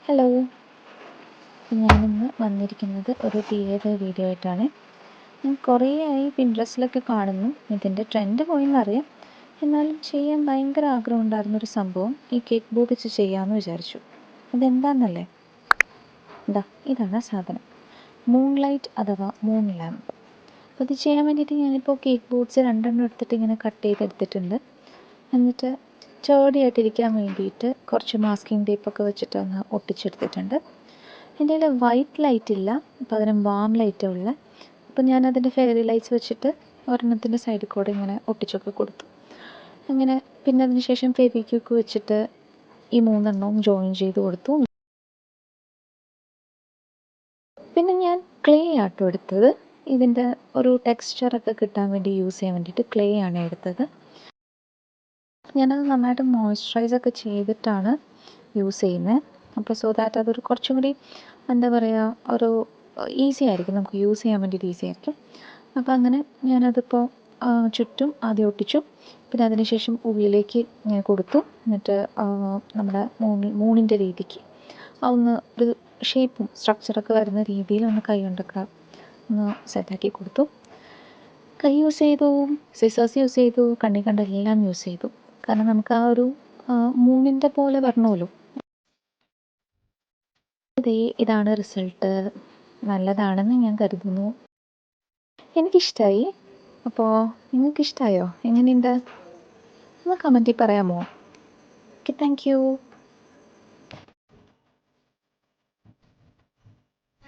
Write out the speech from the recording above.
Hello. ഞാനിന്ന് വന്നിരിക്കുന്നത് ഒരു DIY വീഡിയോ ആയിട്ടാണ്. ഞാൻ കുറേയായി പിൻട്രസ്റ്റിലൊക്കെ കാണുന്നു. ഇതിൻ്റെ ട്രെൻഡ് പോയെന്നറിയാം. എന്നാലും ചെയ്യാൻ ഭയങ്കര ആഗ്രഹമുണ്ടായിരുന്നൊരു സംഭവം ഈ കേക്ക് ബോർഡ് വെച്ച് ചെയ്യാമെന്ന് വിചാരിച്ചു. അതെന്താണെന്നല്ലേ? ഇതാണ് സാധനം. മൂൺ ലൈറ്റ് അഥവാ മൂൺ ലാമ്പ്. അപ്പോൾ ഇത് ചെയ്യാൻ വേണ്ടിയിട്ട് ഞാനിപ്പോൾ കേക്ക് ബോർഡ്സ് 2 എടുത്തിട്ട് ഇങ്ങനെ കട്ട് ചെയ്തെടുത്തിട്ടുണ്ട്. എന്നിട്ട് ചേർടിയായിട്ടിരിക്കാൻ വേണ്ടിയിട്ട് കുറച്ച് മാസ്കിംഗ് ടേപ്പൊക്കെ വെച്ചിട്ട് ഒന്ന് ഒട്ടിച്ചെടുത്തിട്ടുണ്ട്. എൻ്റെ കയ്യിൽ വൈറ്റ് ലൈറ്റ് ഇല്ല, പകരം വാം ലൈറ്റേ ഉള്ളൂ. അപ്പോൾ ഞാനതിൻ്റെ ഫെയറി ലൈറ്റ്സ് വെച്ചിട്ട് ഒരെണ്ണത്തിൻ്റെ സൈഡിൽ കൂടെ ഇങ്ങനെ ഒട്ടിച്ചൊക്കെ കൊടുത്തു. അങ്ങനെ പിന്നെ അതിന് ശേഷം ഫെവിക്വിക്ക് വെച്ചിട്ട് ഈ 3 ജോയിൻ ചെയ്ത് കൊടുത്തു. പിന്നെ ഞാൻ ക്ലേ ആട്ടോ എടുത്തത്. ഇതിൻ്റെ ഒരു ടെക്സ്ചറൊക്കെ കിട്ടാൻ വേണ്ടി യൂസ് ചെയ്യാൻ വേണ്ടിയിട്ട് ക്ലേ ആണ് എടുത്തത്. ഞാനത് നന്നായിട്ട് മോയ്സ്ചറൈസൊക്കെ ചെയ്തിട്ടാണ് യൂസ് ചെയ്യുന്നത്. അപ്പോൾ സോ ദാറ്റ് അതൊരു കുറച്ചും കൂടി എന്താ പറയുക, ഒരു ഈസി ആയിരിക്കും, നമുക്ക് യൂസ് ചെയ്യാൻ വേണ്ടിയിട്ട് ഈസി ആയിരിക്കും. അപ്പോൾ അങ്ങനെ ഞാനതിപ്പോൾ ചുറ്റും ആദ്യം ഒട്ടിച്ചു. പിന്നെ അതിന് ശേഷം ഉള്ളിലേക്ക് ഞാൻ കൊടുത്തു. എന്നിട്ട് നമ്മുടെ മൂണിൻ്റെ രീതിക്ക് ഒന്ന് ഒരു ഷേപ്പും സ്ട്രക്ചറൊക്കെ വരുന്ന രീതിയിൽ ഒന്ന് കൈ കൊണ്ടൊക്കെ ഒന്ന് സെറ്റാക്കി കൊടുത്തു. കൈ യൂസ് ചെയ്തു, സിസേഴ്സ് യൂസ് ചെയ്തു, കണ്ണി കണ്ടെല്ലാം യൂസ് ചെയ്തു. കാരണം നമുക്ക് ആ ഒരു മൂണിൻ്റെ പോലെ വരണമല്ലോ. ഇതാണ് റിസൾട്ട്. നല്ലതാണെന്ന് ഞാൻ കരുതുന്നു. എനിക്കിഷ്ടമായി. അപ്പോൾ നിങ്ങൾക്കിഷ്ടമായോ? എങ്ങനെയുണ്ട്? ഒന്ന് കമൻറ്റിൽ പറയാമോ? Okay, thank you.